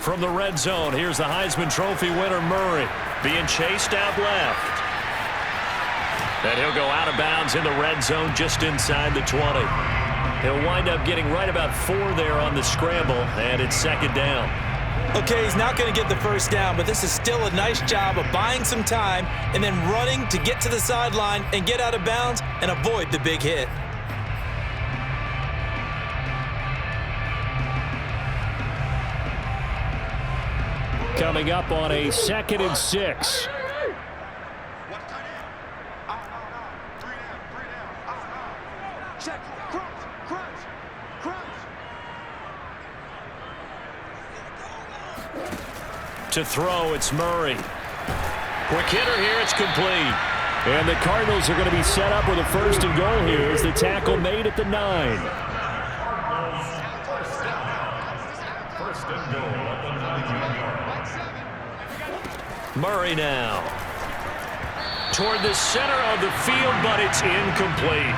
From the red zone, here's the Heisman Trophy winner Murray being chased out left. And he'll go out of bounds in the red zone just inside the 20. He'll wind up getting right about 4 there on the scramble, and it's second down. Okay, he's not going to get the first down, but this is still a nice job of buying some time and then running to get to the sideline and get out of bounds and avoid the big hit. Coming up on a 2nd and 6. To throw, it's Murray. Quick hitter here, it's complete. And the Cardinals are going to be set up with a 1st and goal here as the tackle made at the 9. First and goal at the 9-yard line. Murray now. Toward the center of the field, but it's incomplete.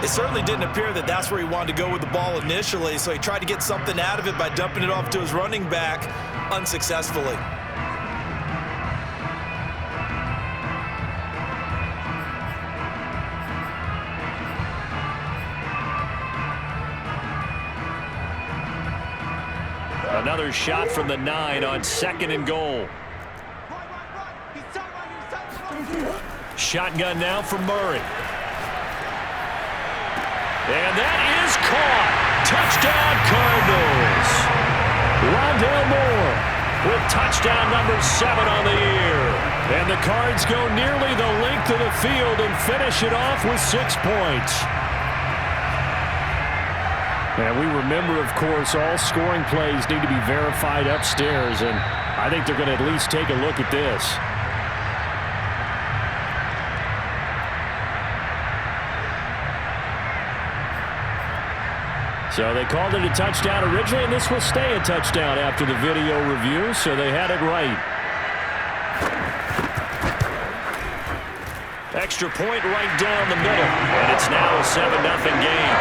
It certainly didn't appear that that's where he wanted to go with the ball initially, so he tried to get something out of it by dumping it off to his running back unsuccessfully. Another shot from the 9 on 2nd and goal. Shotgun now for Murray. And that is caught. Touchdown, Cardinals. Rondale Moore with touchdown number 7 on the year. And the Cards go nearly the length of the field and finish it off with 6 points. And we remember, of course, all scoring plays need to be verified upstairs, and I think they're going to at least take a look at this. So they called it a touchdown originally, and this will stay a touchdown after the video review, so they had it right. Extra point right down the middle, and it's now a 7-0 game.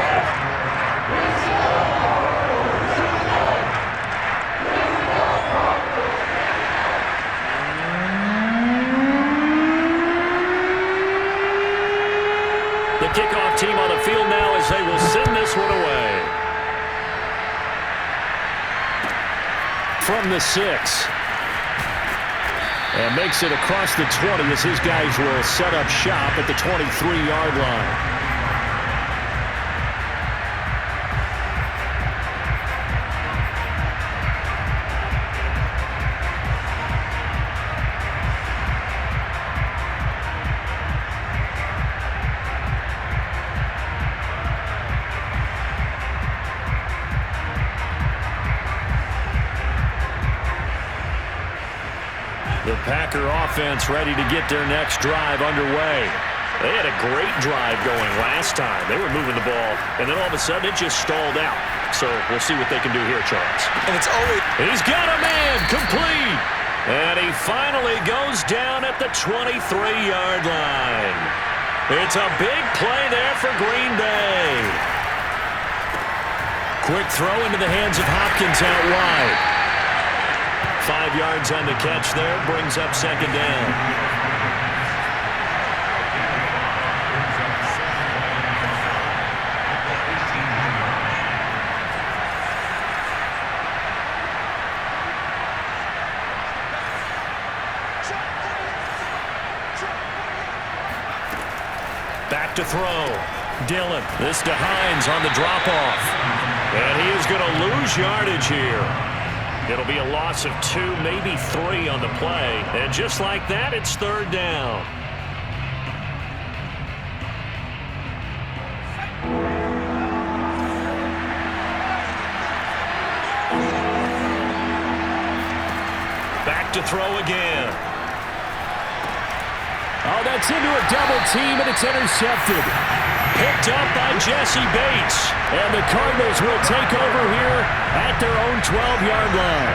The kickoff team on the field now as they will send this one away. From the 6. And makes it across the 20 as his guys will set up shop at the 23-yard line. The Packer offense ready to get their next drive underway. They had a great drive going last time. They were moving the ball, and then all of a sudden it just stalled out. So we'll see what they can do here, Charles. And it's always... He's got a man, complete. And he finally goes down at the 23-yard line. It's a big play there for Green Bay. Quick throw into the hands of Hopkins out wide. 5 yards on the catch there, brings up second down. Back to throw. Dillon. This to Hines on the drop-off. And he is going to lose yardage here. It'll be a loss of 2, maybe 3 on the play. And just like that, it's third down. Back to throw again. Oh, that's into a double team, and it's intercepted. Picked up by Jesse Bates. And the Cardinals will take over here at their own 12-yard line.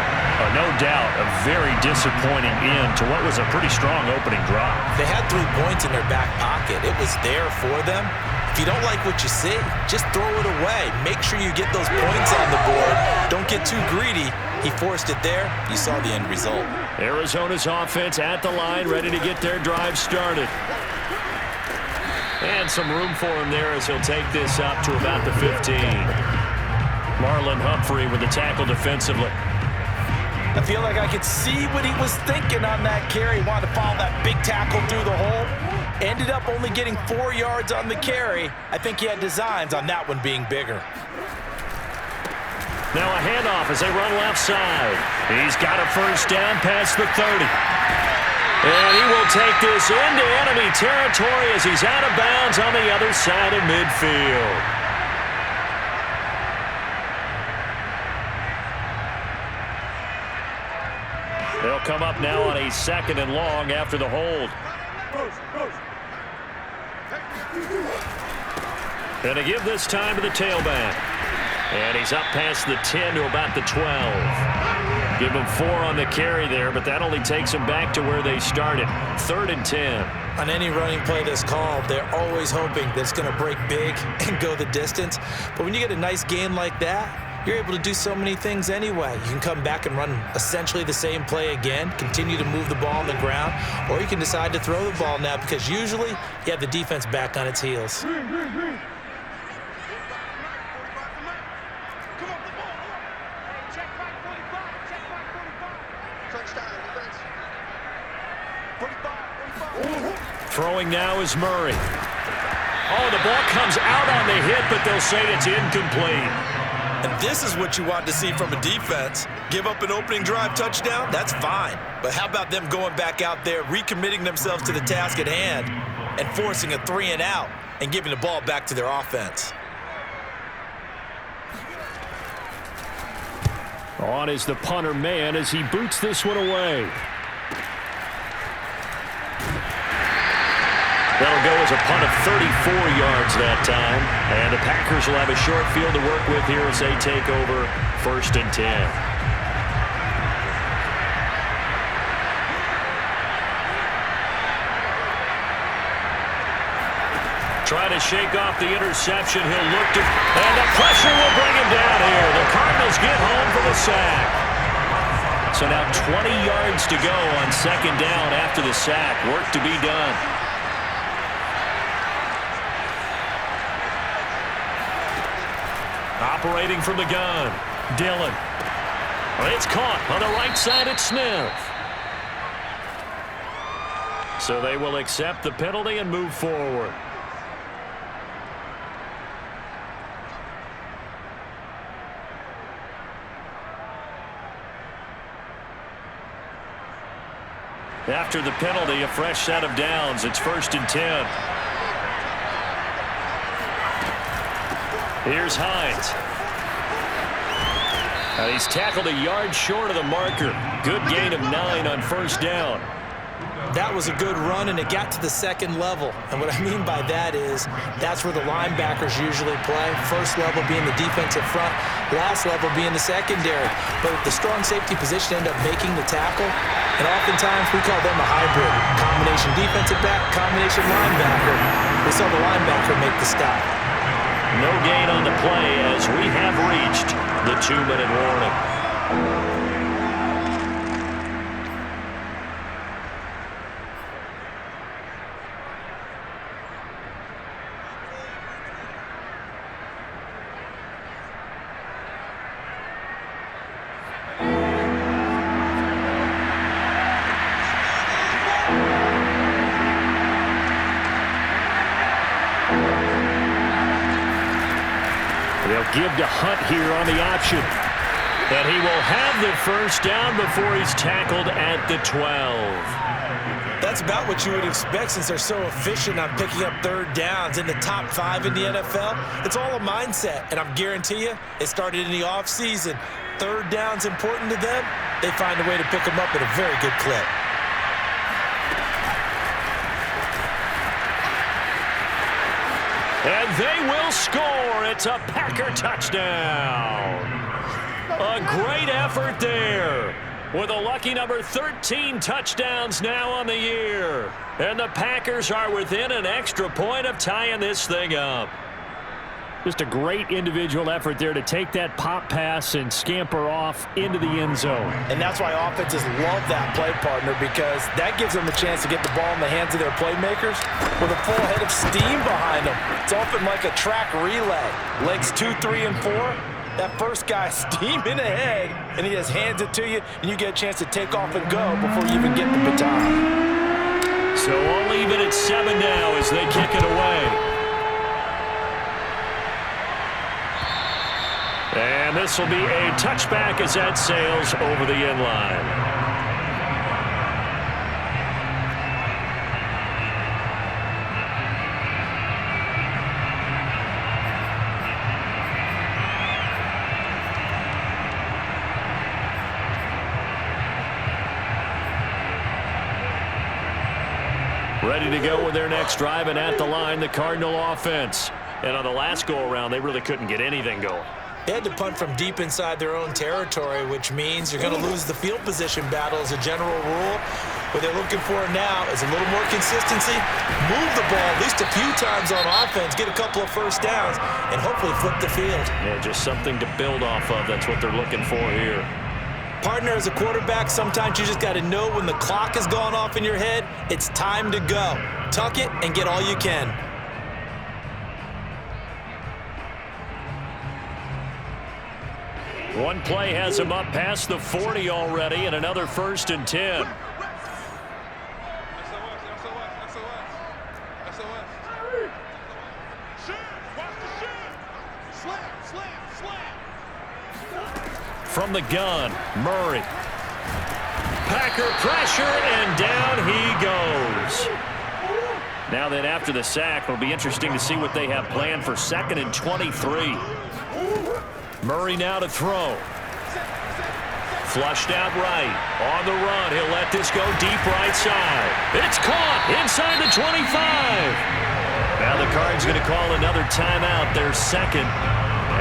No doubt a very disappointing end to what was a pretty strong opening drive. They had 3 points in their back pocket. It was there for them. If If you don't like what you see, just throw it away. Make sure you get those points on the board. Don't get too greedy. He forced it there. You saw the end result. Arizona's offense at the line, ready to get their drive started. And some room for him there as he'll take this up to about the 15. Marlon Humphrey with the tackle defensively. I feel like I could see what he was thinking on that carry. He wanted to follow that big tackle through the hole. Ended up only getting 4 yards on the carry. I think he had designs on that one being bigger. Now a handoff as they run left side. He's got a first down past the 30. And he will take this into enemy territory as he's out of bounds on the other side of midfield. They'll come up now on a 2nd and long after the hold. Going to give this time to the tailback. And he's up past the 10 to about the 12. Give him 4 on the carry there, but that only takes them back to where they started. 3rd and 10. On any running play that's called, they're always hoping that it's going to break big and go the distance. But when you get a nice gain like that, you're able to do so many things anyway. You can come back and run essentially the same play again, continue to move the ball on the ground, or you can decide to throw the ball now because usually you have the defense back on its heels. Throwing now is Murray. Oh, the ball comes out on the hit, but they'll say it's incomplete. And this is what you want to see from a defense. Give up an opening drive touchdown, that's fine. But how about them going back out there, recommitting themselves to the task at hand, and forcing a 3 and out, and giving the ball back to their offense. On is the punter man as he boots this one away. That'll go as a punt of 34 yards that time. And the Packers will have a short field to work with here as they take over 1st and 10. Trying to shake off the interception. He'll look to... And the pressure will bring him down here. The Cardinals get home for the sack. So now 20 yards to go on 2nd down after the sack. Work to be done. Operating from the gun, Dillon. It's caught on the right side at Smith. So they will accept the penalty and move forward. After the penalty, a fresh set of downs. It's 1st and 10. Here's Hines. And he's tackled a yard short of the marker. Good gain of 9 on 1st down. That was a good run, and it got to the 2nd level. And what I mean by that is that's where the linebackers usually play. First level being the defensive front, last level being the secondary. But the strong safety position ended up making the tackle, and oftentimes we call them a hybrid. Combination defensive back, combination linebacker. We saw the linebacker make the stop. No gain on the play as we have reached the 2-minute warning. They'll give to Hunt here on the option. And he will have the first down before he's tackled at the 12. That's about what you would expect since they're so efficient on picking up 3rd downs in the top 5 in the NFL. It's all a mindset, and I guarantee you it started in the offseason. 3rd down's important to them. They find a way to pick them up at a very good clip. And they will score. It's a Packer touchdown. A great effort there. with a lucky number 13 touchdowns now on the year. And the Packers are within an extra point of tying this thing up. Just a great individual effort there to take that pop pass and scamper off into the end zone. And that's why offenses love that play, partner, because that gives them a chance to get the ball in the hands of their playmakers with a full head of steam behind them. It's often like a track relay. Legs 2, 3, and 4. That first guy steaming ahead, and he just hands it to you, and you get a chance to take off and go before you even get the baton. So all even at 7 now as they kick it away. And this will be a touchback as that sails over the end line. Ready to go with their next drive, and at the line, the Cardinal offense. And on the last go-around, they really couldn't get anything going. They had to punt from deep inside their own territory, which means you're going to lose the field position battle as a general rule. What they're looking for now is a little more consistency, move the ball at least a few times on offense, get a couple of first downs, and hopefully flip the field. Yeah, just something to build off of. That's what they're looking for here. Partner, as a quarterback, sometimes you just got to know when the clock has gone off in your head, it's time to go. Tuck it and get all you can. One play has him up past the 40 already, and another 1st and 10. From the gun, Murray. Packer pressure, and down he goes. Now then, after the sack, it'll be interesting to see what they have planned for 2nd and 23. Murray now to throw. Flushed out right. On the run. He'll let this go deep right side. It's caught inside the 25. Now the Cards going to call another timeout, their second,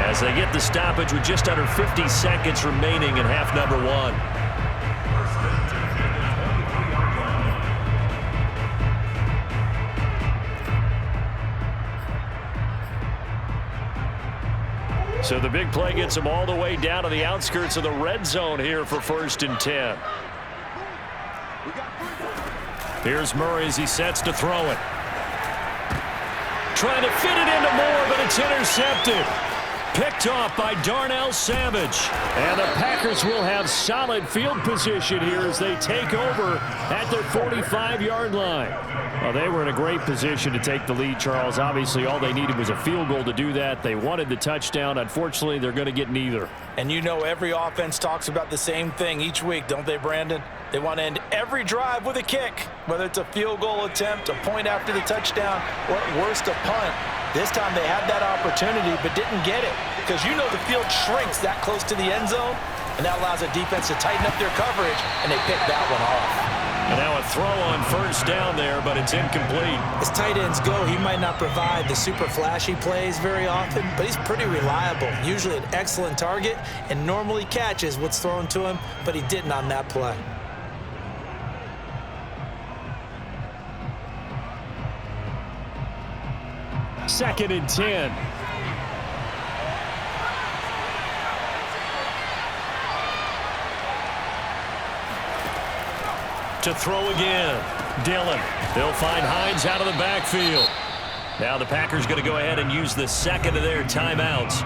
as they get the stoppage with just under 50 seconds remaining in half number 1. So the big play gets him all the way down to the outskirts of the red zone here for 1st and 10. Here's Murray as he sets to throw it. Trying to fit it into Moore, but it's intercepted. Picked off by Darnell Savage. And the Packers will have solid field position here as they take over at their 45-yard line. Well, they were in a great position to take the lead, Charles. Obviously, all they needed was a field goal to do that. They wanted the touchdown. Unfortunately, they're going to get neither. And you know every offense talks about the same thing each week, don't they, Brandon? They want to end every drive with a kick, whether it's a field goal attempt, a point after the touchdown, or at worst, a punt. This time they had that opportunity but didn't get it because you know the field shrinks that close to the end zone, and that allows a defense to tighten up their coverage, and they pick that one off. And now a throw on 1st down there, but it's incomplete. As tight ends go, he might not provide the super flashy plays very often, but he's pretty reliable, usually an excellent target, and normally catches what's thrown to him, but he didn't on that play. Second and 10. To throw again. Dillon. They'll find Hines out of the backfield. Now the Packers going to go ahead and use the second of their timeouts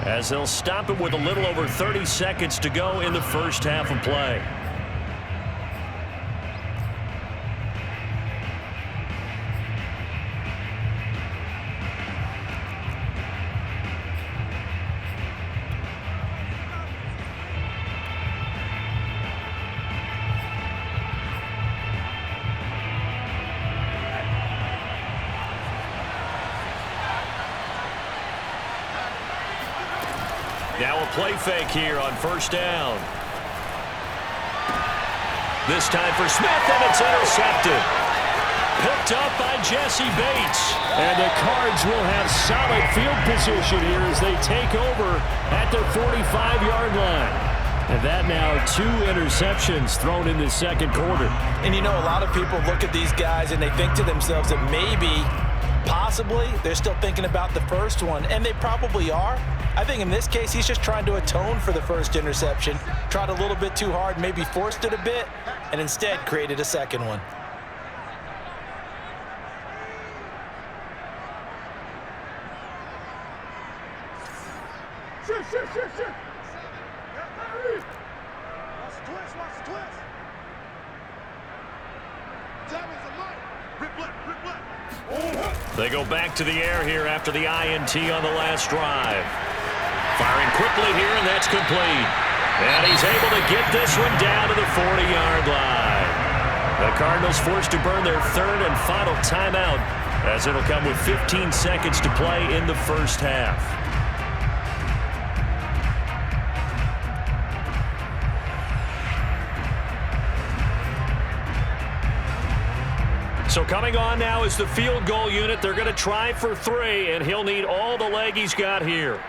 as they'll stop it with a little over 30 seconds to go in the first half of play. Now a play fake here on 1st down. This time for Smith, and it's intercepted. Picked up by Jesse Bates. And the Cards will have solid field position here as they take over at their 45-yard line. And that now 2 interceptions thrown in the second quarter. And you know, a lot of people look at these guys and they think to themselves that maybe, possibly, they're still thinking about the first one, and they probably are. I think in this case, he's just trying to atone for the first interception, tried a little bit too hard, maybe forced it a bit, and instead created a second one. They go back to the air here after the INT on the last drive. Firing quickly here, and that's complete. And he's able to get this one down to the 40-yard line. The Cardinals forced to burn their third and final timeout, as it'll come with 15 seconds to play in the first half. So coming on now is the field goal unit. They're going to try for 3, and he'll need all the leg he's got here.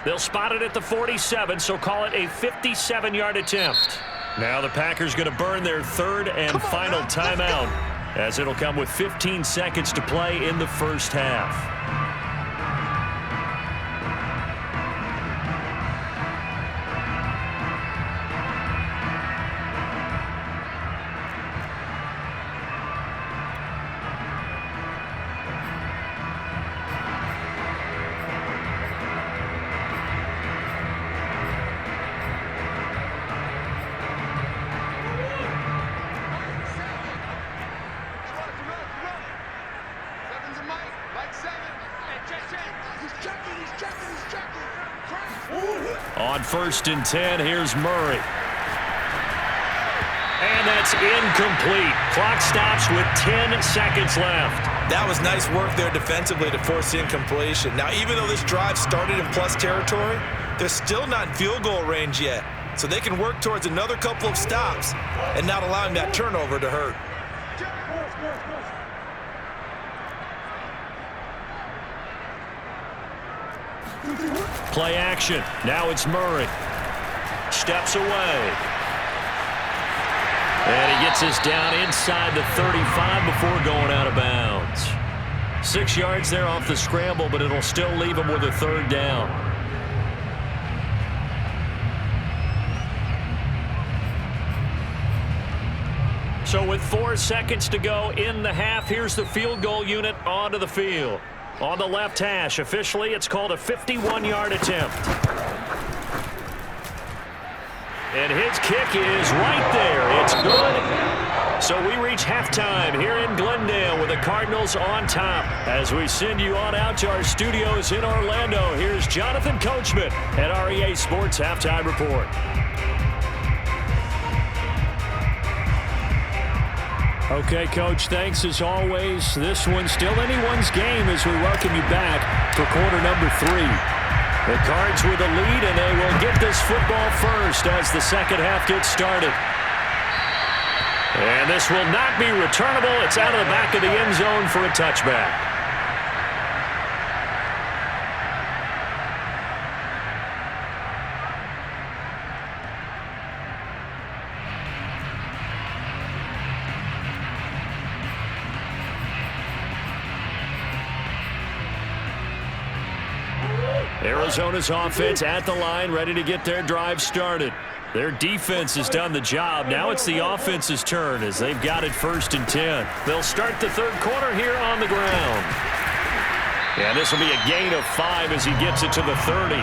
They'll spot it at the 47, so call it a 57-yard attempt. Now the Packers going to burn their third and final timeout, as it'll come with 15 seconds to play in the first half. On 1st and 10, here's Murray. And that's incomplete. Clock stops with 10 seconds left. That was nice work there defensively to force the incompletion. Now, even though this drive started in plus territory, they're still not in field goal range yet. So they can work towards another couple of stops and not allowing that turnover to hurt. Play action. Now it's Murray. Steps away. And he gets us down inside the 35 before going out of bounds. 6 yards there off the scramble, but it'll still leave him with a third down. So with 4 seconds to go in the half, here's the field goal unit onto the field. On the left hash, officially, it's called a 51-yard attempt. And his kick is right there. It's good. So we reach halftime here in Glendale with the Cardinals on top. As we send you on out to our studios in Orlando, here's Jonathan Coachman at REA Sports Halftime Report. Okay, Coach, thanks as always. This one's still anyone's game as we welcome you back for quarter number 3. The Cards with a lead, and they will get this football first as the second half gets started. And this will not be returnable. It's out of the back of the end zone for a touchback. Arizona's offense at the line, ready to get their drive started. Their defense has done the job. Now it's the offense's turn as they've got it 1st and 10. They'll start the third quarter here on the ground. And this will be a gain of 5 as he gets it to the 30.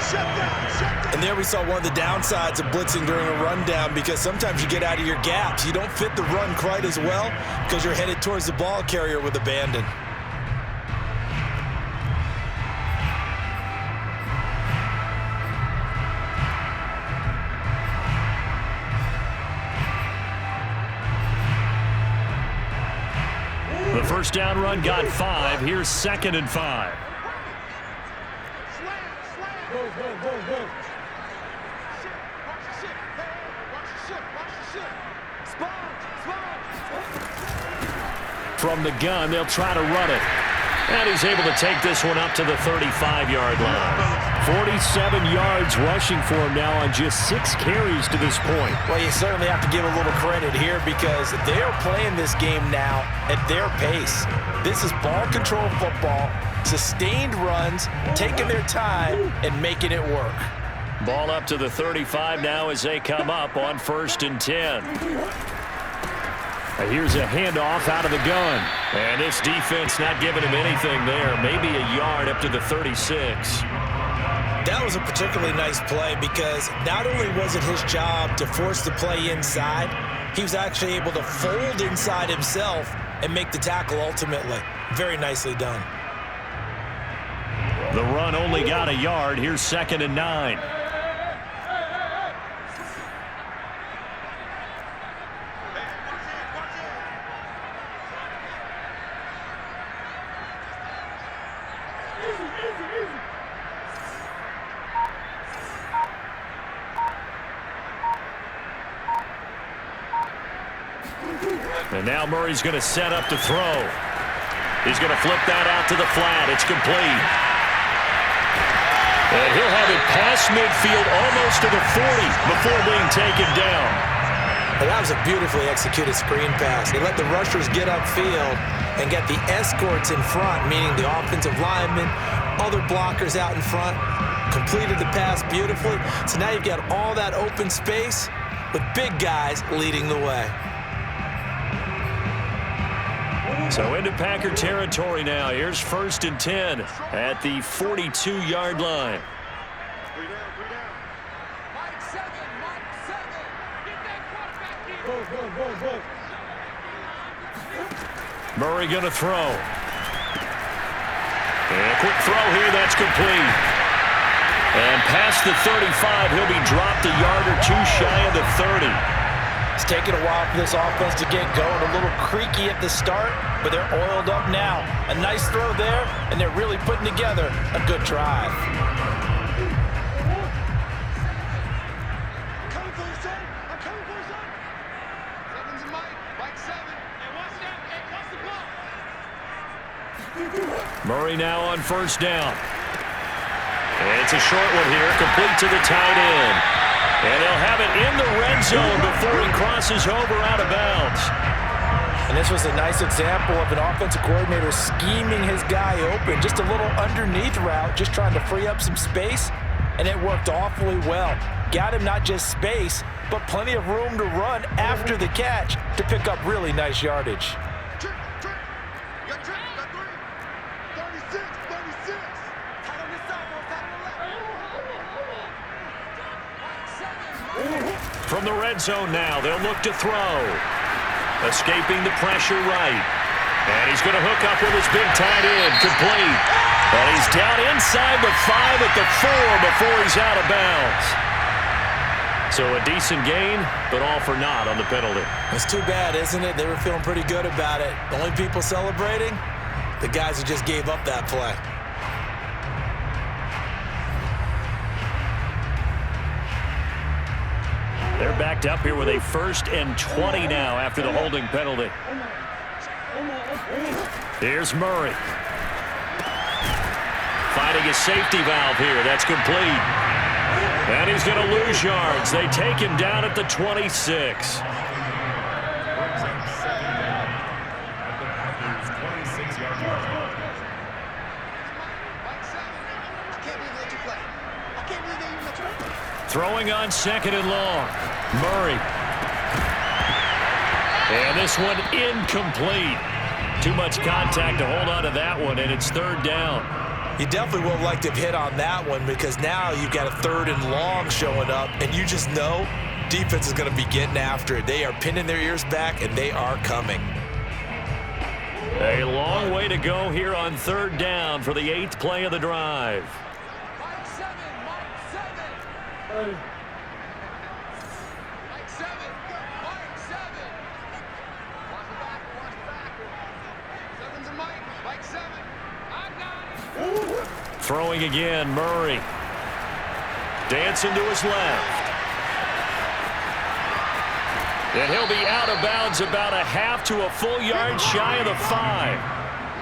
And there we saw one of the downsides of blitzing during a rundown, because sometimes you get out of your gaps. You don't fit the run quite as well because you're headed towards the ball carrier with abandon. The first down run got 5. Here's 2nd and 5. From the gun, they'll try to run it. And he's able to take this one up to the 35-yard line. 47 yards rushing for him now on just 6 carries to this point. Well, you certainly have to give a little credit here because they're playing this game now at their pace. This is ball control football, sustained runs, taking their time, and making it work. Ball up to the 35 now as they come up on 1st and 10. Here's a handoff out of the gun. And this defense not giving him anything there. Maybe a yard up to the 36. That was a particularly nice play because not only was it his job to force the play inside, he was actually able to fold inside himself and make the tackle ultimately. Very nicely done. The run only got a yard. Here's 2nd and 9. And now Murray's going to set up to throw. He's going to flip that out to the flat. It's complete. And he'll have it past midfield almost to the 40 before being taken down. And that was a beautifully executed screen pass. They let the rushers get upfield and get the escorts in front, meaning the offensive linemen, other blockers out in front, completed the pass beautifully. So now you've got all that open space with big guys leading the way. So into Packer territory now. Here's 1st and 10 at the 42-yard line. Murray going to throw. And a quick throw here. That's complete. And past the 35, he'll be dropped a yard or two shy of the 30. It's taken a while for this offense to get going. A little creaky at the start, but they're oiled up now. A nice throw there, and they're really putting together a good drive. Murray now on 1st down. And it's a short one here, complete to the tight end. And they'll have it in the red zone before he crosses over out of bounds. And this was a nice example of an offensive coordinator scheming his guy open. Just a little underneath route, just trying to free up some space, and it worked awfully well. Got him not just space, but plenty of room to run after the catch to pick up really nice yardage. From the red zone now, they'll look to throw. Escaping the pressure right. And he's going to hook up with his big tight end, complete. And he's down inside the 5 at the 4 before he's out of bounds. So a decent gain, but all for naught on the penalty. It's too bad, isn't it? They were feeling pretty good about it. The only people celebrating, the guys who just gave up that play. They're backed up here with a 1st and 20 now after the holding penalty. Here's Murray. Finding a safety valve here. That's complete. And he's going to lose yards. They take him down at the 26. Throwing on 2nd and long. Murray. And this one incomplete. Too much contact to hold on to that one, and it's 3rd down. You definitely would have liked to have hit on that one because now you've got a 3rd and long showing up, and you just know defense is going to be getting after it. They are pinning their ears back, and they are coming. A long way to go here on 3rd down for the 8th play of the drive. Throwing again, Murray. Dancing to his left. And he'll be out of bounds about a half to a full yard shy of the 5.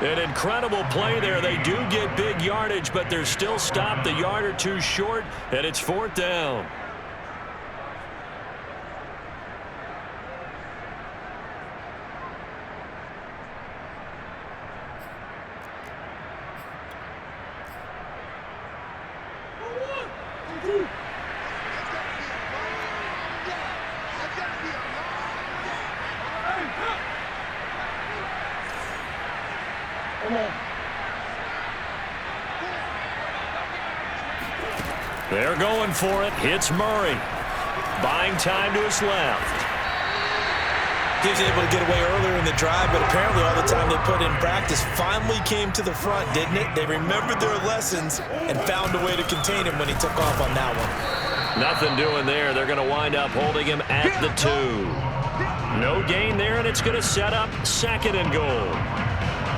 An incredible play there. They do get big yardage, but they're still stopped a yard or two short, and it's 4th down. They're going for it. Hits Murray. Buying time to his left. He was able to get away earlier in the drive, but apparently all the time they put in practice finally came to the front, didn't it? They remembered their lessons and found a way to contain him when he took off on that one. Nothing doing there. They're going to wind up holding him at the 2. No gain there, and it's going to set up 2nd and goal.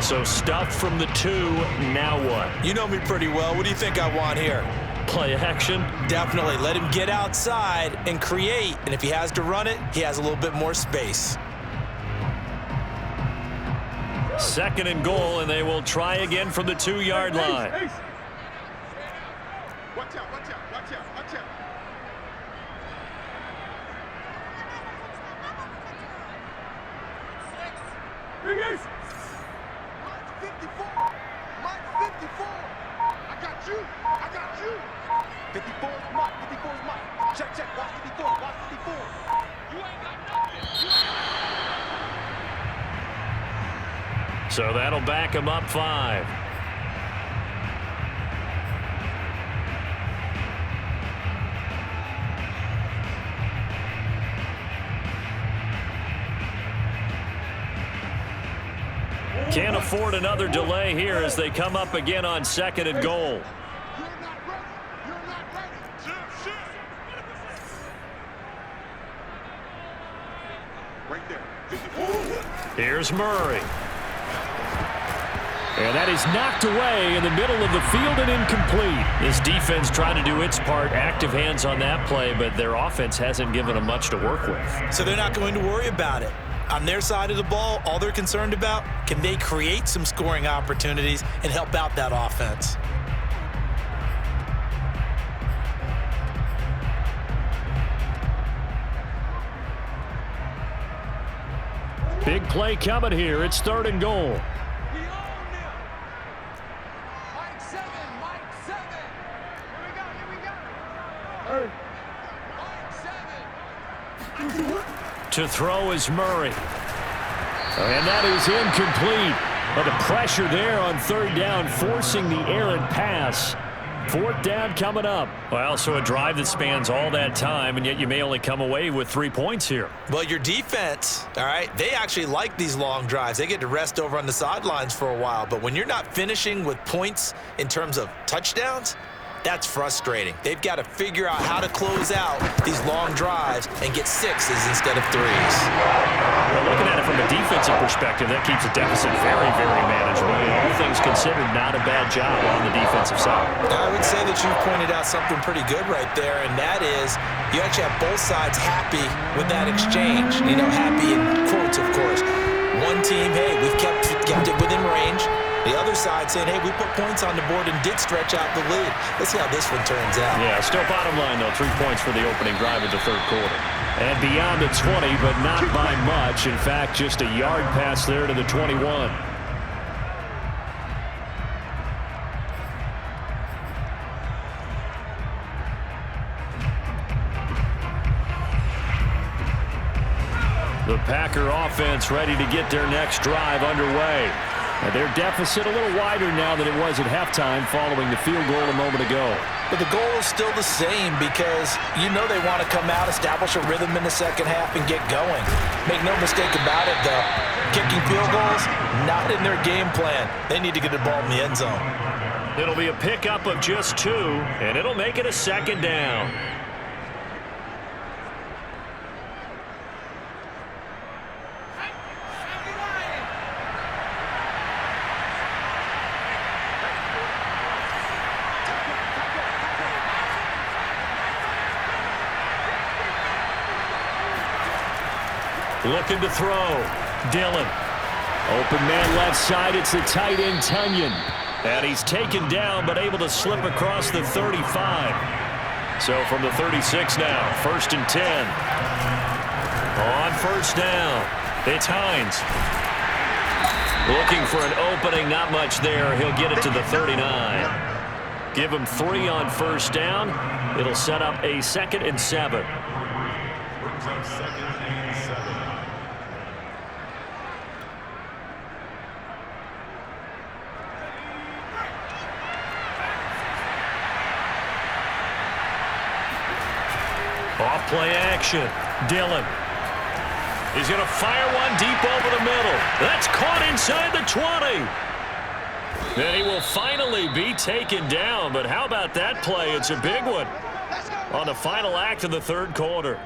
So stuffed from the 2. Now what? You know me pretty well. What do you think I want here? Play action? Definitely. Let him get outside and create. And if he has to run it, he has a little bit more space. 2nd and goal, and they will try again from the 2-yard line. Watch out, watch out, watch out, watch out. Big Ace. Mike 54. Mike 54. I got you. I got you. 54 is Mike. 54 is Mike. Check, check. Watch 54. Watch 54. You ain't got nothing. So that'll back him up 5. Can't afford another delay here as they come up again on 2nd and goal. You're not ready. You're not ready. Shoot. Right there. 54. Here's Murray. And that is knocked away in the middle of the field and incomplete. This defense trying to do its part. Active hands on that play, but their offense hasn't given them much to work with. So they're not going to worry about it. On their side of the ball, all they're concerned about, can they create some scoring opportunities and help out that offense? Big play coming here. It's 3rd and goal. To throw is Murray. And that is incomplete. But the pressure there on 3rd down, forcing the errant pass. 4th down coming up. Well, so a drive that spans all that time, and yet you may only come away with 3 points here. Well, your defense, all right, they actually like these long drives. They get to rest over on the sidelines for a while. But when you're not finishing with points in terms of touchdowns, that's frustrating. They've got to figure out how to close out these long drives and get 6s instead of 3s. Well, looking at it from a defensive perspective, that keeps the deficit very, very manageable. All things considered, not a bad job on the defensive side. I would say that you pointed out something pretty good right there, and that is you actually have both sides happy with that exchange. You know, happy in quotes, of course. One team, hey, we've kept it within range. The other side saying, hey, we put points on the board and did stretch out the lead. Let's see how this one turns out. Yeah, still bottom line, though, 3 points for the opening drive of the 3rd quarter. And beyond the 20, but not by much. In fact, just a yard pass there to the 21. The Packer offense ready to get their next drive underway. And their deficit a little wider now than it was at halftime following the field goal a moment ago. But the goal is still the same because you know they want to come out, establish a rhythm in the second half, and get going. Make no mistake about it, though. Kicking field goals, not in their game plan. They need to get the ball in the end zone. It'll be a pickup of just 2, and it'll make it a 2nd down. Looking to throw. Dillon. Open man left side. It's the tight end, Tunyon. And he's taken down, but able to slip across the 35. So from the 36 now, 1st and 10. On 1st down, it's Hines. Looking for an opening, not much there. He'll get it to the 39. Give him 3 on 1st down. It'll set up a 2nd and 7. Off play action. Dillon. He's going to fire one deep over the middle. That's caught inside the 20. And he will finally be taken down. But how about that play? It's a big one on the final act of the 3rd quarter.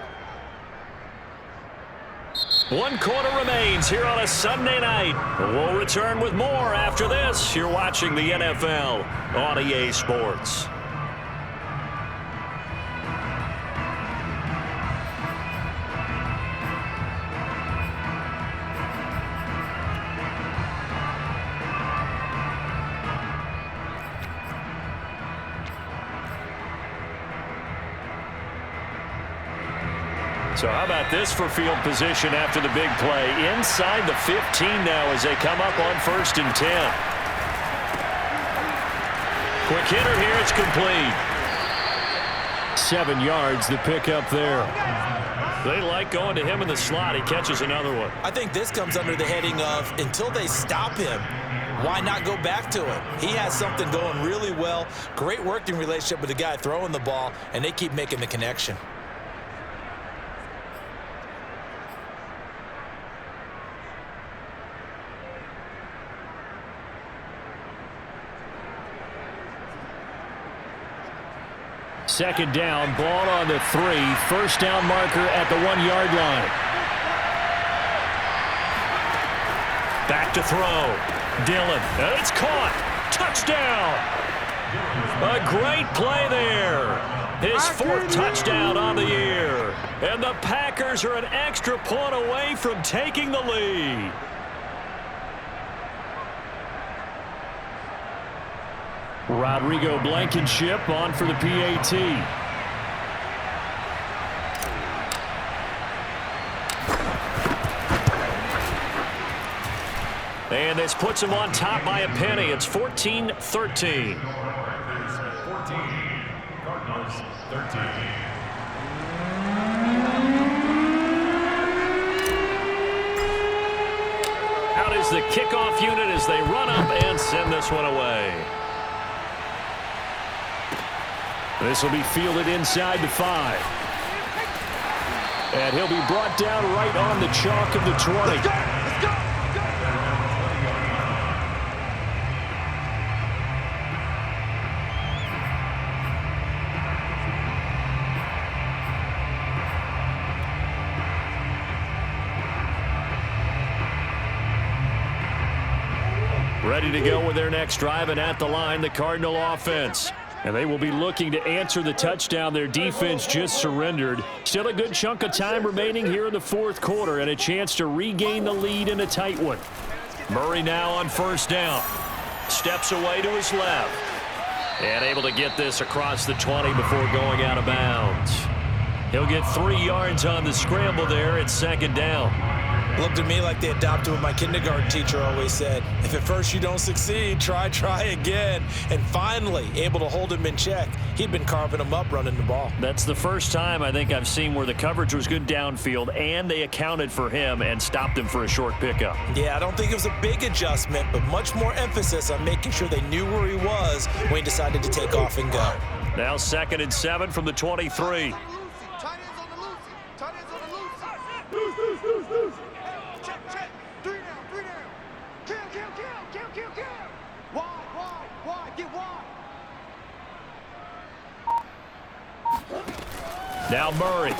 1 quarter remains here on a Sunday night. We'll return with more after this. You're watching the NFL on EA Sports. So how about this for field position after the big play? Inside the 15 now as they come up on 1st and 10. Quick hitter here. It's complete. 7 yards the pickup there. They like going to him in the slot. He catches another one. I think this comes under the heading of until they stop him, why not go back to it? He has something going really well. Great working relationship with the guy throwing the ball, and they keep making the connection. Second down, ball on the 3. 1st down marker at the 1-yard line. Back to throw. Dillon. And it's caught. Touchdown. A great play there. His 4th touchdown on the year. And the Packers are an extra point away from taking the lead. Rodrigo Blankenship on for the PAT. And this puts him on top by a penny. It's 14-13. 14, Cardinals 13. Out is the kickoff unit as they run up and send this one away. This will be fielded inside the 5. And he'll be brought down right on the chalk of the 20. Let's go! Let's go! Ready to go with their next drive, and at the line, the Cardinal offense. And they will be looking to answer the touchdown their defense just surrendered. Still a good chunk of time remaining here in the 4th quarter and a chance to regain the lead in a tight one. Murray now on 1st down. Steps away to his left. And able to get this across the 20 before going out of bounds. He'll get 3 yards on the scramble there at 2nd down. Looked to me like they adopted what my kindergarten teacher always said. If at first you don't succeed, try again. And finally, able to hold him in check. He'd been carving him up running the ball. That's the first time I think I've seen where the coverage was good downfield and they accounted for him and stopped him for a short pickup. Yeah, I don't think it was a big adjustment, but much more emphasis on making sure they knew where he was when he decided to take off and go. Now 2nd and 7 from the 23. Now Murray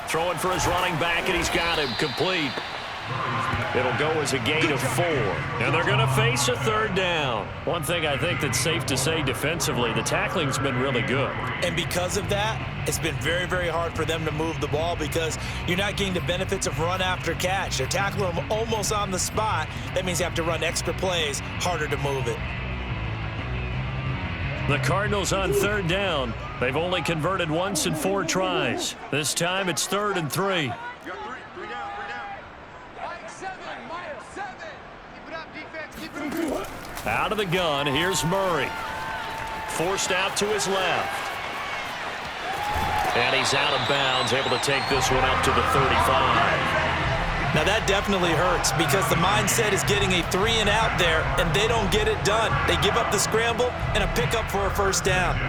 throwing for his running back, and he's got him complete. It'll go as a gain of 4. And they're going to face a 3rd down. One thing I think that's safe to say defensively, the tackling's been really good. And because of that, It's been very, very hard for them to move the ball because you're not getting the benefits of run after catch. They're tackling them almost on the spot. That means you have to run extra plays, harder to move it. The Cardinals on third down. They've only converted once in 4 tries. This time it's 3rd and 3. You got three down. Mike 7. Keep it up, defense. Keep it up. Out of the gun, here's Murray. Forced out to his left. And he's out of bounds, able to take this one up to the 35. Now that definitely hurts because the mindset is getting a 3 and out there, and they don't get it done. They give up the scramble and a pickup for a first down.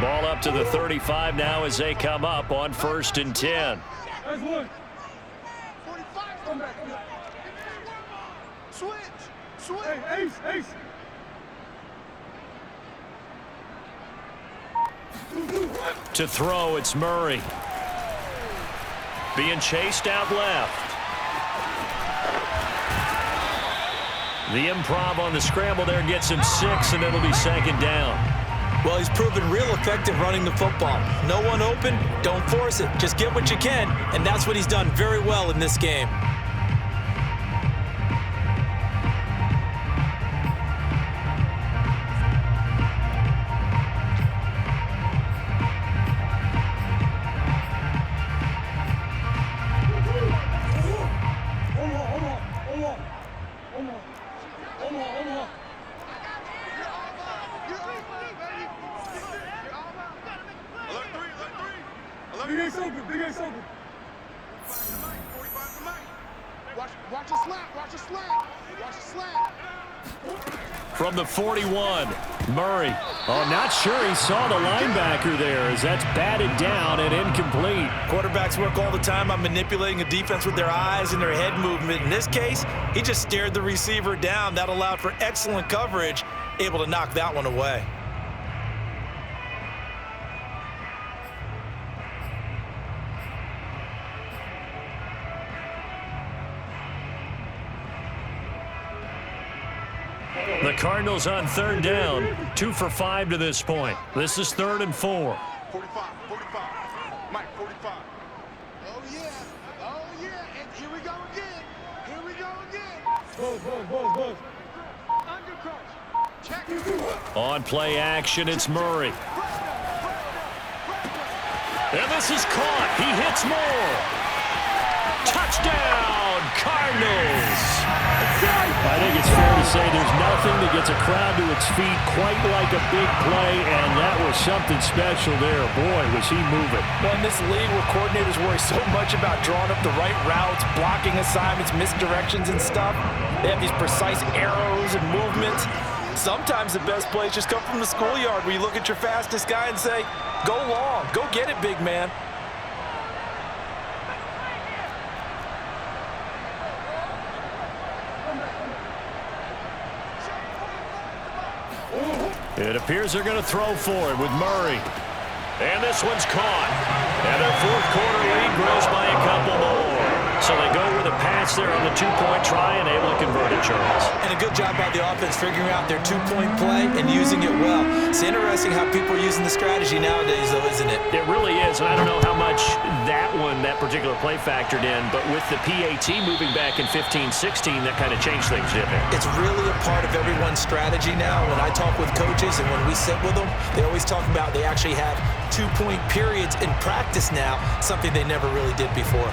Ball up to the 35 now as they come up on 1st and 10. 45. Come back. Switch. Hey, ace. To throw, it's Murray. Being chased out left. The improv on the scramble there gets him 6, and it'll be 2nd down. Well, he's proven real effective running the football. No one open, don't force it. Just get what you can, and that's what he's done very well in this game. Big ace open. Watch a slant. From the 41, Murray. Oh, not sure he saw the linebacker there as that's batted down and incomplete. Quarterbacks work all the time on manipulating a defense with their eyes and their head movement. In this case, he just stared the receiver down. That allowed for excellent coverage, able to knock that one away. The Cardinals on 3rd down, 2 for 5 to this point. This is 3rd and 4. 45. Mike, 45. Oh, yeah. And here we go again. Buzz. Undercrush. Check. On play action, it's Murray. And this is caught. He hits Moore. Touchdown, Cardinals. I think it's fair to say there's nothing that gets a crowd to its feet quite like a big play, and that was something special there. Boy, was he moving. Well, in this league where coordinators worry so much about drawing up the right routes, blocking assignments, misdirections and stuff, they have these precise arrows and movements. Sometimes the best plays just come from the schoolyard where you look at your fastest guy and say, go long, go get it, big man. It appears they're going to throw for it with Murray. And this one's caught. And their 4th quarter lead grows by a couple more. So they go with a pass there on the 2-point try and able to convert it, Charles. And a good job by the offense figuring out their 2-point play and using it well. It's interesting how people are using the strategy nowadays, though, isn't it? It really is, and I don't know how much that particular play factored in, but with the PAT moving back in 15-16, that kind of changed things, didn't it? It's really a part of everyone's strategy now. When I talk with coaches and when we sit with them, they always talk about they actually have 2-point periods in practice now, something they never really did before.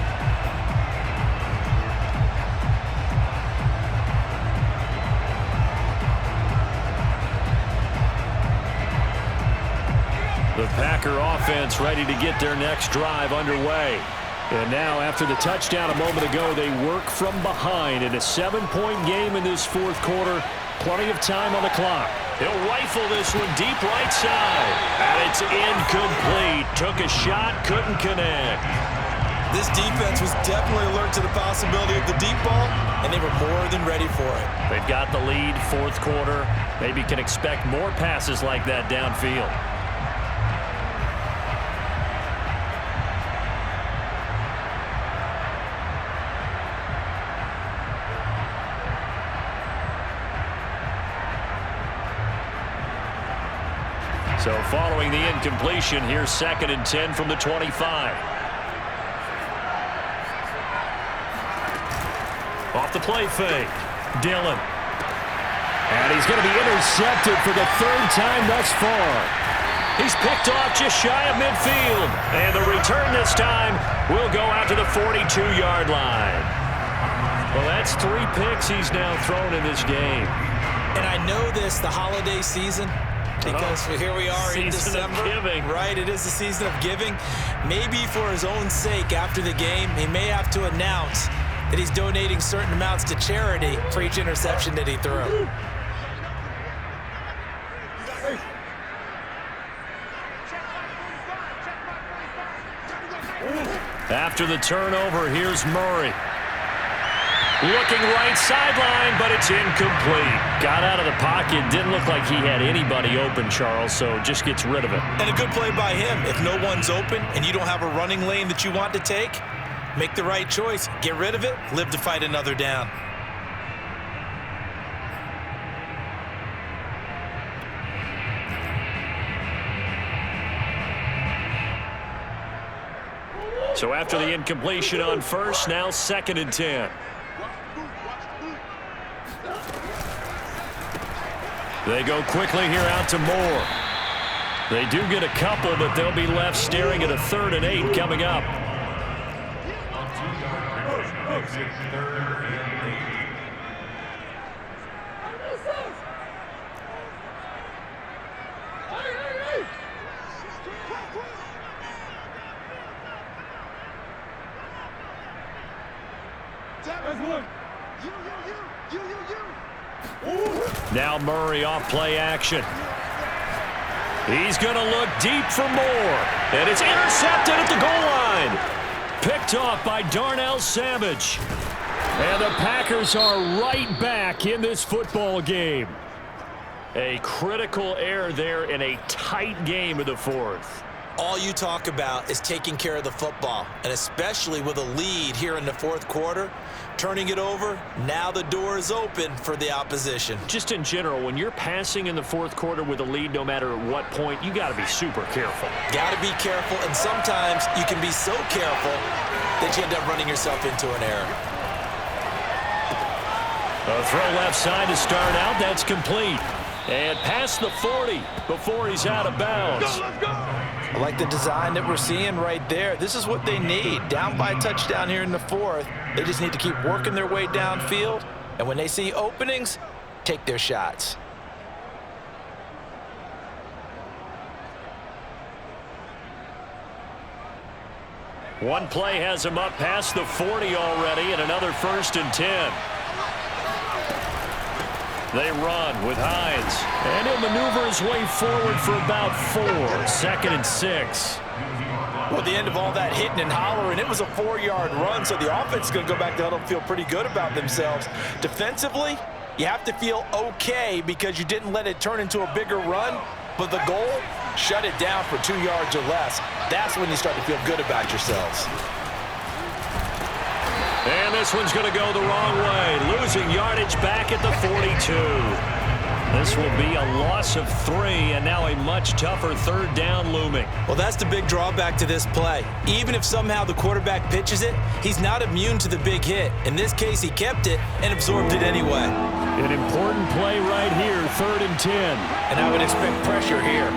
The Packer offense ready to get their next drive underway. And now, after the touchdown a moment ago, they work from behind in a 7-point game in this 4th quarter. Plenty of time on the clock. He'll rifle this one deep right side. And it's incomplete. Took a shot, couldn't connect. This defense was definitely alert to the possibility of the deep ball, and they were more than ready for it. They've got the lead, 4th quarter. Maybe can expect more passes like that downfield. So following the incompletion, here's 2nd and 10 from the 25. Off the play fake. Dillon. And he's going to be intercepted for the 3rd time thus far. He's picked off just shy of midfield. And the return this time will go out to the 42-yard line. Well, that's 3 picks he's now thrown in this game. And I know this, the holiday season, because here we are in December. Season of giving. Right, it is the season of giving. Maybe for his own sake after the game, he may have to announce that he's donating certain amounts to charity for each interception that he threw. After the turnover, here's Murray. Looking right sideline, but it's incomplete. Got out of the pocket. Didn't look like he had anybody open, Charles, so just gets rid of it. And a good play by him. If no one's open and you don't have a running lane that you want to take, make the right choice. Get rid of it. Live to fight another down. So after the incompletion on first, now 2nd and 10. They go quickly here out to Moore. They do get a couple, but they'll be left staring at a 3rd and 8 coming up. Now Murray off play action. He's going to look deep for Moore. And it's intercepted at the goal line. Picked off by Darnell Savage. And the Packers are right back in this football game. A critical error there in a tight game of the 4th. All you talk about is taking care of the football, and especially with a lead here in the 4th quarter, turning it over, now the door is open for the opposition. Just in general, when you're passing in the 4th quarter with a lead, no matter at what point, you got to be super careful. Got to be careful, and sometimes you can be so careful that you end up running yourself into an error. A throw left side to start out. That's complete. And past the 40 before he's out of bounds. Let's go! I like the design that we're seeing right there. This is what they need. Down by a touchdown here in the 4th. They just need to keep working their way downfield. And when they see openings, take their shots. One play has him up past the 40 already, and another 1st and 10. They run with Hines, and he'll maneuver his way forward for about 4. 2nd and 6. Well, at the end of all that hitting and hollering, it was a 4-yard run, so the offense is going to go back to huddle and feel pretty good about themselves. Defensively, you have to feel okay because you didn't let it turn into a bigger run, but the goal, shut it down for 2 yards or less. That's when you start to feel good about yourselves. And this one's going to go the wrong way, losing yardage back at the 42. This will be a loss of 3, and now a much tougher 3rd down looming. Well, that's the big drawback to this play. Even if somehow the quarterback pitches it, he's not immune to the big hit. In this case, he kept it and absorbed it anyway. An important play right here, 3rd and 10. And I would expect pressure here.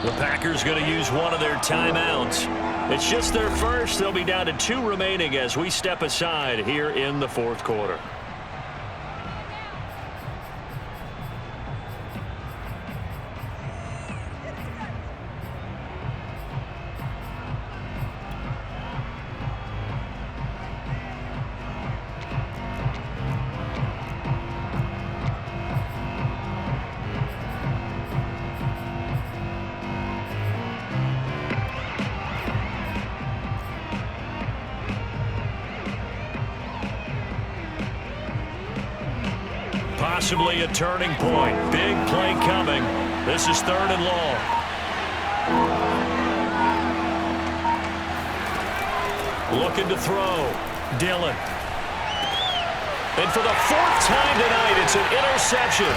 The Packers going to use one of their timeouts. It's just their first. They'll be down to 2 remaining as we step aside here in the 4th quarter. Possibly a turning point. Big play coming. This is 3rd and long. Looking to throw. Dillon. And for the 4th time tonight, it's an interception.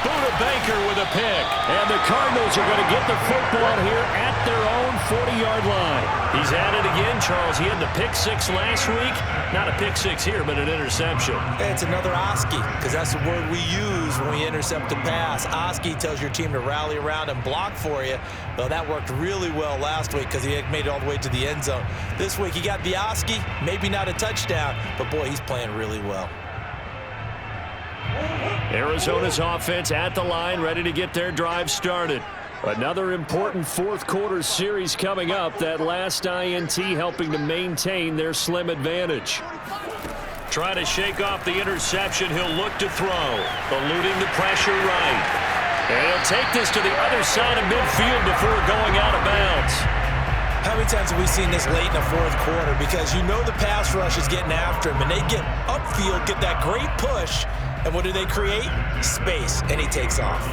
Buda Baker with a pick. And the Cardinals are going to get the football here at their own 40-yard line. He's at it again, Charles. He had the pick six last week. Not a pick six here, but an interception. It's another Oski, because that's the word we use when we intercept a pass. Oski tells your team to rally around and block for you. Well, that worked really well last week because he made it all the way to the end zone. This week he got the Oski, maybe not a touchdown, but boy, he's playing really well. Arizona's offense at the line, ready to get their drive started. Another important fourth quarter series coming up. That last INT helping to maintain their slim advantage. Trying to shake off the interception. He'll look to throw. Eluding the pressure right. And he'll take this to the other side of midfield before going out of bounds. How many times have we seen this late in the fourth quarter? Because you know the pass rush is getting after him, and they get upfield, get that great push, and what do they create? Space, and he takes off.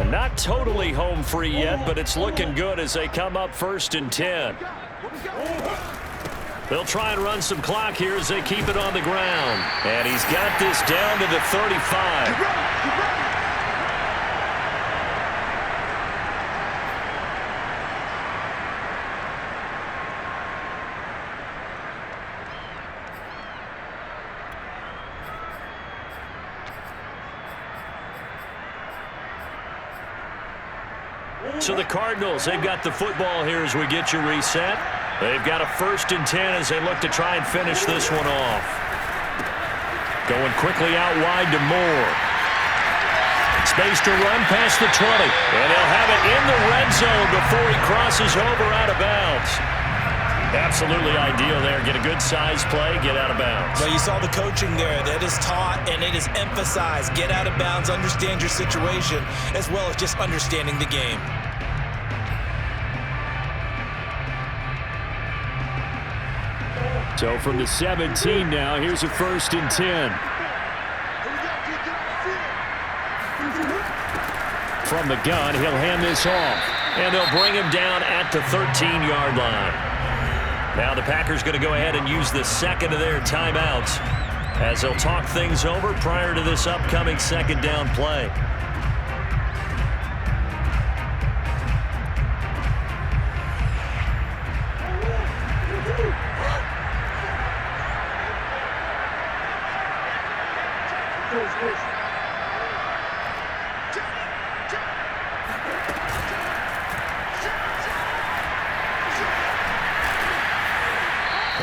Not totally home free yet, but it's looking good as they come up 1st and 10. They'll try and run some clock here as they keep it on the ground. And he's got this down to the 35. So the Cardinals, they've got the football here as we get you reset. They've got a 1st and 10 as they look to try and finish this one off. Going quickly out wide to Moore. Space to run past the 20. And they'll have it in the red zone before he crosses over out of bounds. Absolutely ideal there. Get a good size play, get out of bounds. Well, you saw the coaching there. That is taught and it is emphasized. Get out of bounds, understand your situation, as well as just understanding the game. So from the 17 now, here's a 1st and 10. From the gun, he'll hand this off. And they'll bring him down at the 13-yard line. Now the Packers going to go ahead and use the second of their timeouts as they'll talk things over prior to this upcoming second down play.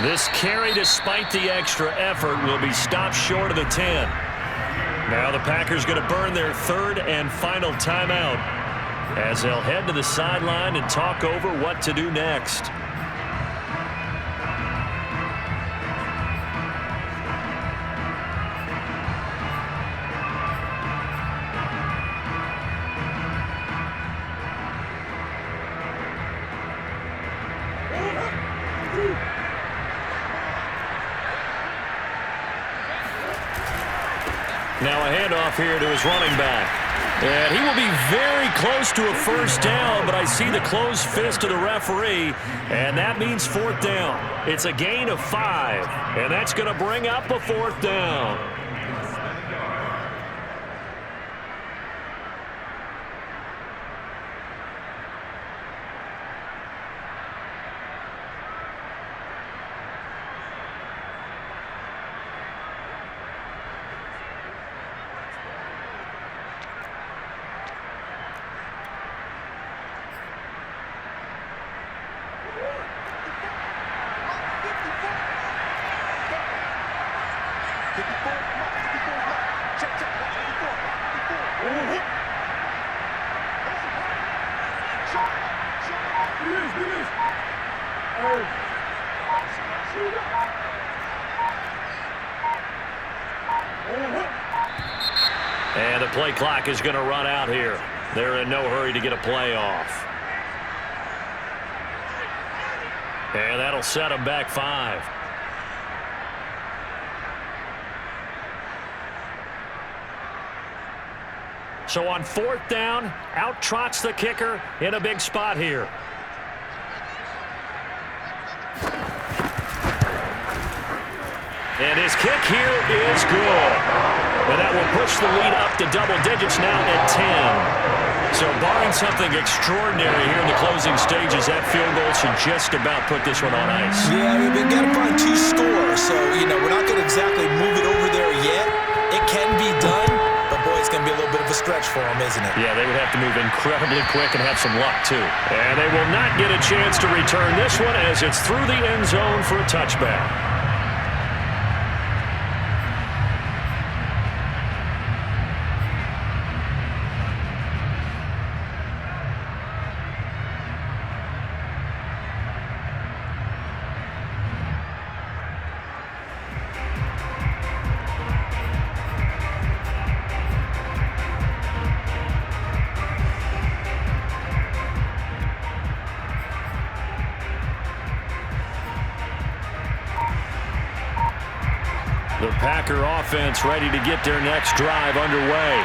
This carry, despite the extra effort, will be stopped short of the 10. Now the Packers going to burn their 3rd and final timeout as they'll head to the sideline and talk over what to do next. Now a handoff here to his running back. And he will be very close to a 1st down, but I see the closed fist of the referee, and that means 4th down. It's a gain of 5, and that's going to bring up a 4th down. And the play clock is going to run out here. They're in no hurry to get a play off. And that'll set them back 5. So on 4th down, out trots the kicker in a big spot here. And his kick here is good. And that will push the lead up to double digits now at 10. So barring something extraordinary here in the closing stages, that field goal should just about put this one on ice. Yeah, we've got to find 2 scores. So, we're not going to exactly move it over there yet. It can be done, but boy, it's going to be a little bit of a stretch for them, isn't it? Yeah, they would have to move incredibly quick and have some luck, too. And they will not get a chance to return this one as it's through the end zone for a touchback. The Packer offense ready to get their next drive underway.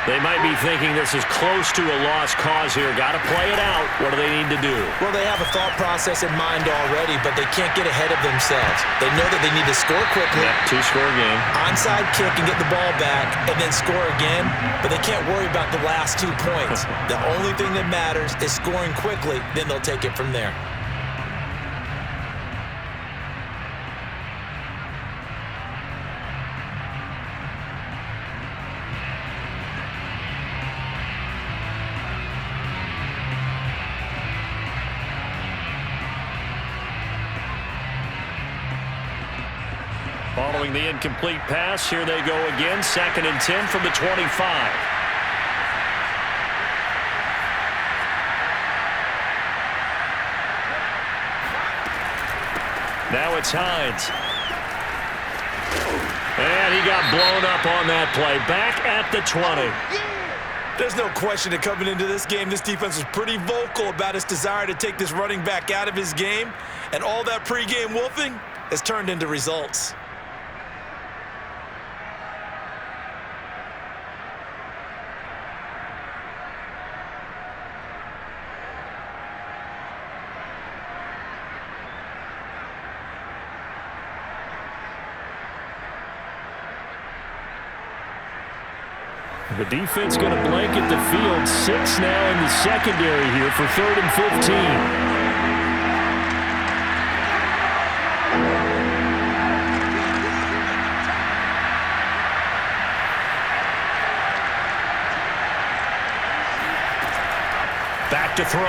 They might be thinking this is close to a lost cause here. Got to play it out. What do they need to do? Well, they have a thought process in mind already, but they can't get ahead of themselves. They know that they need to score quickly. Yeah, 2-score game. Onside kick and get the ball back and then score again, but they can't worry about the last 2 points. The only thing that matters is scoring quickly, then they'll take it from there. Following the incomplete pass, here they go again. 2nd and 10 from the 25. Now it's Hines. And he got blown up on that play. Back at the 20. There's no question that coming into this game, this defense was pretty vocal about its desire to take this running back out of his game, and all that pregame wolfing has turned into results. The defense going to blanket the field. 6 now in the secondary here for 3rd and 15. Back to throw.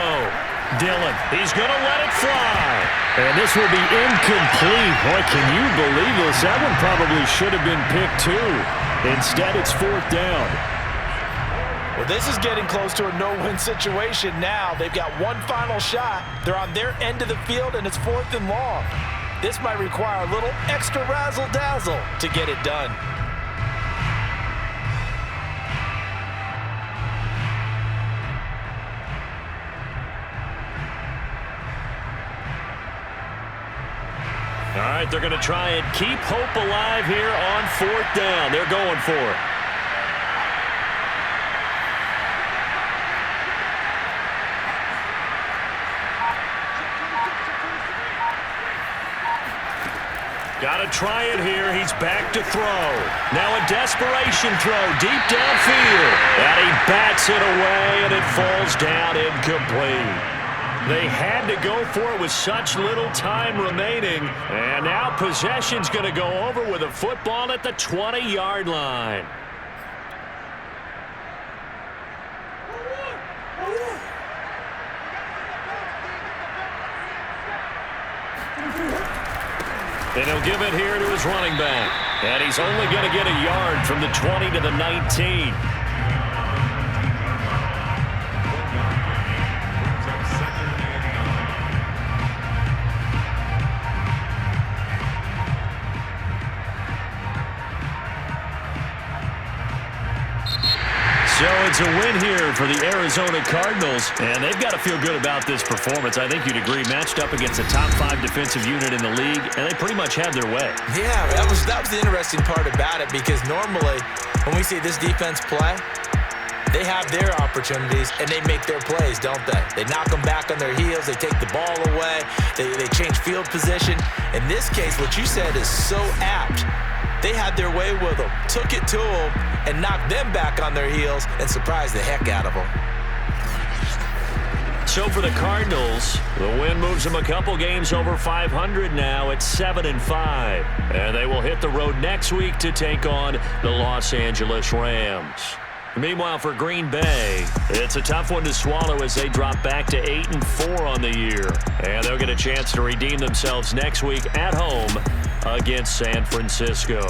Dillon, he's going to let it fly. And this will be incomplete. Boy, can you believe this? That one probably should have been picked too. Instead, it's 4th down. Well, this is getting close to a no-win situation now. They've got one final shot. They're on their end of the field, and it's 4th and long. This might require a little extra razzle-dazzle to get it done. All right, they're going to try and keep hope alive here on 4th down. They're going for it. Got to try it here. He's back to throw. Now a desperation throw deep downfield. And he bats it away, and it falls down incomplete. They had to go for it with such little time remaining. And now possession's going to go over with a football at the 20-yard line. And he'll give it here to his running back. And he's only going to get a yard from the 20 to the 19. So it's a win here for the Arizona Cardinals, and they've got to feel good about this performance. I think you'd agree, matched up against a top 5 defensive unit in the league, and they pretty much had their way. Yeah, that was the interesting part about it, because normally when we see this defense play, They have their opportunities, and they make their plays, don't they? They knock them back on their heels. They take the ball away. They change field position. In this case, what you said is so apt. They had their way with them, took it to them, and knocked them back on their heels and surprised the heck out of them. So for the Cardinals, the win moves them a couple games over 500 now at 7-5. And they will hit the road next week to take on the Los Angeles Rams. Meanwhile, for Green Bay, it's a tough one to swallow as they drop back to 8-4 on the year. And they'll get a chance to redeem themselves next week at home against San Francisco.